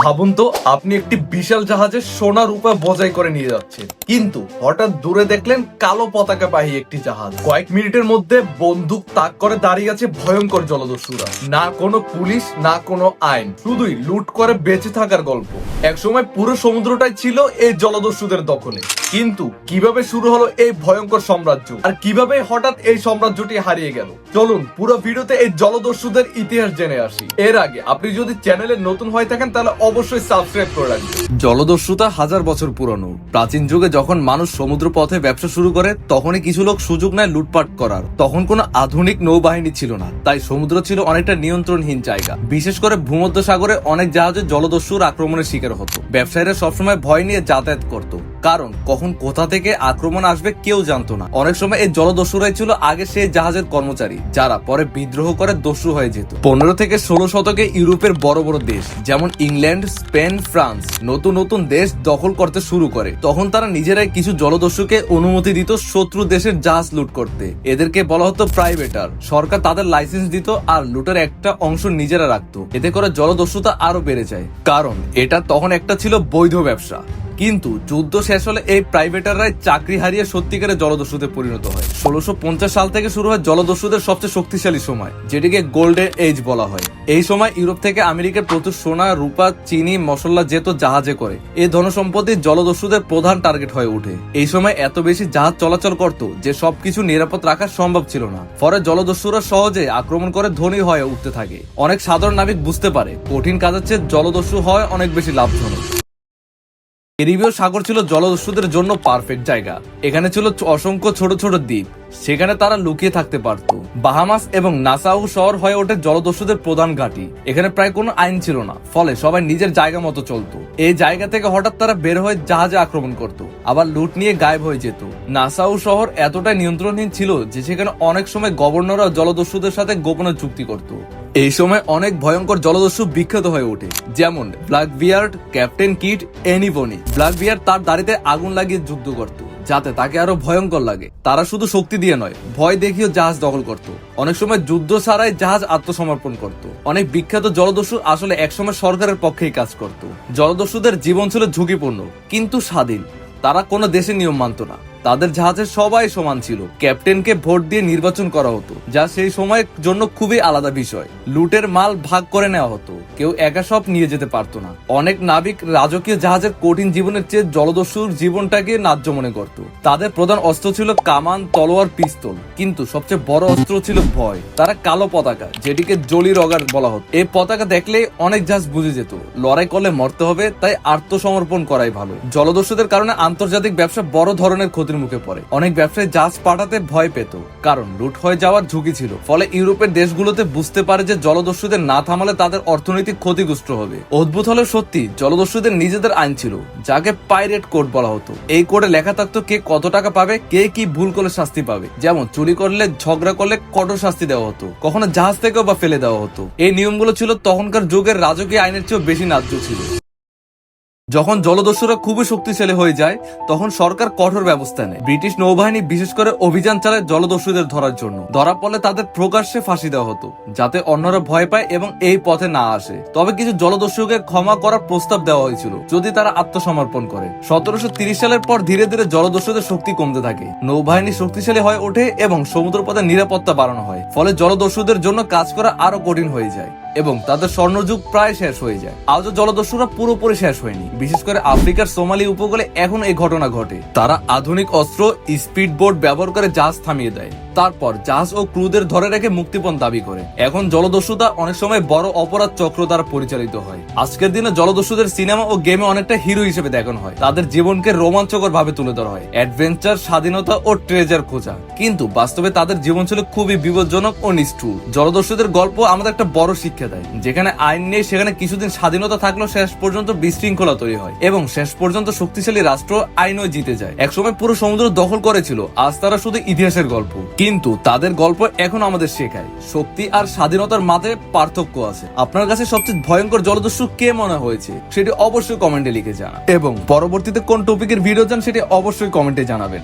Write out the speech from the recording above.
ভাবুন তো, আপনি একটি বিশাল জাহাজে সোনা রূপা বোঝাই করে নিয়ে যাচ্ছেন, কিন্তু হঠাৎ দূরে দেখলেন কালো পতাকাবাহী একটি জাহাজ। কয়েক মিনিটের মধ্যে বন্দুক তাক করে দাঁড়িয়ে আছে ভয়ঙ্কর জলদস্যুরা। না কোনো পুলিশ, না কোনো আইন, শুধুই লুট করে বেঁচে থাকার গল্প। একসময় পুরো সমুদ্রটাই ছিল এই জলদস্যুদের দখলে। কিন্তু কিভাবে শুরু হলো এই ভয়ঙ্কর সাম্রাজ্য, আর কিভাবে হঠাৎ এই সাম্রাজ্যটি হারিয়ে গেল, চলুন পুরো ভিডিওতে এই জলদস্যুদের ইতিহাস জেনে আসি। এর আগে আপনি যদি চ্যানেলে নতুন হয়ে থাকেন তাহলে অবশ্যই সাবস্ক্রাইব করে রাখবেন। জলদস্যুতা হাজার বছর পুরনো। প্রাচীন যুগে যখন মানুষ সমুদ্র পথে ব্যবসা শুরু করে, তখনই কিছু লোক সুযোগ নেয় লুটপাট করার। তখন কোনো আধুনিক নৌবাহিনী ছিল না, তাই সমুদ্র ছিল অনেকটা নিয়ন্ত্রণহীন জায়গা। বিশেষ করে ভূমধ্য সাগরে অনেক জাহাজে জলদস্যুর আক্রমণের শিকার হতো। ব্যবসায়ীরা সবসময় ভয় নিয়ে যাতায়াত করত, কারণ কখন কোথা থেকে আক্রমণ আসবে কেউ জানতো না। অনেক সময় এই জলদস্যুরাই ছিল আগে সেই জাহাজের কর্মচারী, যারা পরে বিদ্রোহ করে দস্যু হয়ে যেত। 15 থেকে 16 শতকে ইউরোপের বড় বড় দেশ যেমন ইংল্যান্ড, স্পেন, ফ্রান্স নতুন নতুন দেশ দখল করতে শুরু করে। তখন তারা নিজেরাই কিছু জলদস্যুকে অনুমতি দিত শত্রু দেশের জাহাজ লুট করতে। এদেরকে বলা হতো প্রাইভেটার। সরকার তাদের লাইসেন্স দিত আর লুটের একটা অংশ নিজেরা রাখতো। এতে করে জলদস্যুতা আরো বেড়ে যায়, কারণ এটা তখন একটা ছিল বৈধ ব্যবসা। কিন্তু যুদ্ধ শেষ হলে এই প্রাইভেটাররাই চাকরি হারিয়ে সত্যিকারের জলদস্যুতে পরিণত হয়। 1650 সাল থেকে শুরু হয় জলদস্যুদের সবচেয়ে শক্তিশালী সময়, যেটিকে গোল্ডেন এজ বলা হয়। এই সময় ইউরোপ থেকে আমেরিকার প্রচুর সোনা, রূপা, চিনি, মশলা যেত জাহাজে করে। এই ধনসম্পত্তি জলদস্যুদের প্রধান টার্গেট হয়ে ওঠে। এই সময় এত বেশি জাহাজ চলাচল করত যে সবকিছু নিরাপদ রাখা সম্ভব ছিল না। ফলে জলদস্যুরা সহজে আক্রমণ করে ধনী হয়ে উঠতে থাকে। অনেক সাধারণ নাবিক বুঝতে পারে কঠিন কাজের চেয়ে জলদস্যু হয় অনেক বেশি লাভজনক। ক্যারিবীয় সাগর ছিল জলদস্যুদের জন্য পারফেক্ট জায়গা। এখানে ছিল অসংখ্য ছোট ছোট দ্বীপ, সেখানে তারা লুকিয়ে থাকতে পারত। বাহামাস এবং নাসাউ শহর হয়ে ওঠে জলদস্যুদের প্রধান ঘাঁটি। এখানে প্রায় কোনো আইন ছিল না, ফলে সবাই নিজের জায়গা মতো চলতো। এই জায়গা থেকে হঠাৎ তারা বের হয়ে জাহাজে আক্রমণ করত, আবার লুট নিয়ে গায়েব হয়ে যেত। নাসাউ শহর এতটাই নিয়ন্ত্রণহীন ছিল যে সেখানে অনেক সময় গভর্নররা জলদস্যুদের সাথে গোপনে চুক্তি করত। এই সময় অনেক ভয়ঙ্কর জলদস্যু বিখ্যাত হয়ে ওঠে, যেমন Blackbeard, captain Kidd, Anne Bonny. Blackbeard তার দাড়িতে আগুন লাগিয়ে যুদ্ধ করত, যাতে তাকে আরো ভয়ঙ্কর লাগে। তারা শুধু শক্তি দিয়ে নয়, ভয় দেখিয়েও জাহাজ দখল করত। অনেক সময় যুদ্ধ ছাড়াই জাহাজ আত্মসমর্পণ করত। অনেক বিখ্যাত জলদস্যু আসলে একসময় সরকারের পক্ষেই কাজ করত। জলদস্যুদের জীবন ছিল ঝুঁকিপূর্ণ কিন্তু স্বাধীন। তারা কোনো দেশের নিয়ম মানত না। তাদের জাহাজের সবাই সমান ছিল। ক্যাপ্টেনকে ভোট দিয়ে নির্বাচন করা হতো, যা সেই সময়ের জন্য খুবই আলাদা বিষয়। লুটের মাল ভাগ করে নেওয়া হতো, কেউ একা সব নিয়ে যেতে পারতো না। অনেক নাবিক রাজকীয় জাহাজের কঠিন জীবনের চেয়ে জলদস্যুর জীবনটাকে ন্যায্য মনে করত। তাদের প্রধান অস্ত্র ছিল কামান, তলোয়ার, পিস্তল, কিন্তু সবচেয়ে বড় অস্ত্র ছিল ভয়। তারা কালো পতাকা, যেটিকে জলি রগার বলা হতো, এই পতাকা দেখলে অনেক জাহাজ বুঝে যেত লড়াই করলে মরতে হবে, তাই আত্মসমর্পণ করাই ভালো। জলদস্যুদের কারণে আন্তর্জাতিক ব্যবসা বড় ধরনের ক্ষতি মুখে পড়ে। অনেক ব্যবসায়ী জাহাজ পাঠাতে ভয় পেত, কারণ লুট হয়ে যাওয়ার ঝুঁকি ছিল। ফলে ইউরোপের দেশগুলোতে বুঝতে পারে যে জলদস্যুদের না থামালে তাদের অর্থনৈতিক ক্ষতিগ্রস্ত হবে। অদ্ভুত হলেও সত্যি, জলদস্যুদের নিজেদের আইন ছিল, যাকে পাইরেট কোড বলা হতো। এই কোডে লেখা থাকতো কে কত টাকা পাবে, কে কি ভুল করলে শাস্তি পাবে। যেমন চুরি করলে, ঝগড়া করলে কঠোর শাস্তি দেওয়া হতো, কখনো জাহাজ থেকেও বা ফেলে দেওয়া হতো। এই নিয়মগুলো ছিল তখনকার যুগের রাজকীয় আইনের চেয়েও বেশি ন্যায্য ছিল। যখন জলদস্যুরা খুবই শক্তিশালী হয়ে যায়, তখন সরকার কঠোর ব্যবস্থা নেয়। ব্রিটিশ নৌবাহিনী বিশেষ করে অভিযান চালায় জলদস্যুদের ধরার জন্য। ধরা পড়লে তাদের প্রকাশ্যে ফাঁসি দেওয়া হতো, যাতে অন্যরা ভয় পায় এবং এই পথে না আসে। তবে কিছু জলদস্যুকে ক্ষমা করার প্রস্তাব দেওয়া হয়েছিল যদি তারা আত্মসমর্পণ করে। 1730 সালের পর ধীরে ধীরে জলদস্যুদের শক্তি কমতে থাকে। নৌবাহিনী শক্তিশালী হয়ে ওঠে এবং সমুদ্রপথে নিরাপত্তা বাড়ানো হয়। ফলে জলদস্যুদের জন্য কাজ করা আরো কঠিন হয়ে যায় এবং তাদের স্বর্ণযুগ প্রায় শেষ হয়ে যায়। আজও জলদস্যুরা পুরোপুরি শেষ হয়নি। বিশেষ করে আফ্রিকার সোমালি উপকূলে এখন এই ঘটনা ঘটে। তারা আধুনিক অস্ত্র, স্পিড বোট ব্যবহার করে জাহাজ থামিয়ে দেয়, তারপর জাহাজ ও ক্রুদের ধরে রেখে মুক্তিপণ দাবি করে। এখন জলদস্যুতা অনেক সময় বড় অপরাধ চক্র দ্বারা পরিচালিত হয়। আজকের দিনে জলদস্যুদের সিনেমা ও গেমে অনেকটা হিরো হিসেবে দেখানো হয়। তাদের জীবনকে রোমাঞ্চকর ভাবে তুলে ধরা হয়, অ্যাডভেঞ্চার, স্বাধীনতা ও ট্রেজার খোঁজা। কিন্তু বাস্তবে তাদের জীবন ছিল খুবই বিপজ্জনক ও নিষ্ঠুর। জলদস্যুদের গল্প আমাদের একটা বড় শিক্ষা দেয়। যেখানে আইন নেই সেখানে কিছুদিন স্বাধীনতা থাকলেও শেষ পর্যন্ত বিশৃঙ্খলা তৈরি হয় এবং শেষ পর্যন্ত শক্তিশালী রাষ্ট্র আইনও জিতে যায়। একসময় পুরো সমুদ্র দখল করেছিল, আজ তারা শুধু ইতিহাসের গল্প। কিন্তু তাদের গল্প এখন আমাদের শেখায় শক্তি আর স্বাধীনতার মাঝে পার্থক্য আছে। আপনার কাছে সবচেয়ে ভয়ঙ্কর জলদস্যু কে মনে হয়েছে সেটি অবশ্যই কমেন্টে লিখে জানান, এবং পরবর্তীতে কোন টপিকের ভিডিও চান সেটি অবশ্যই কমেন্টে জানাবেন।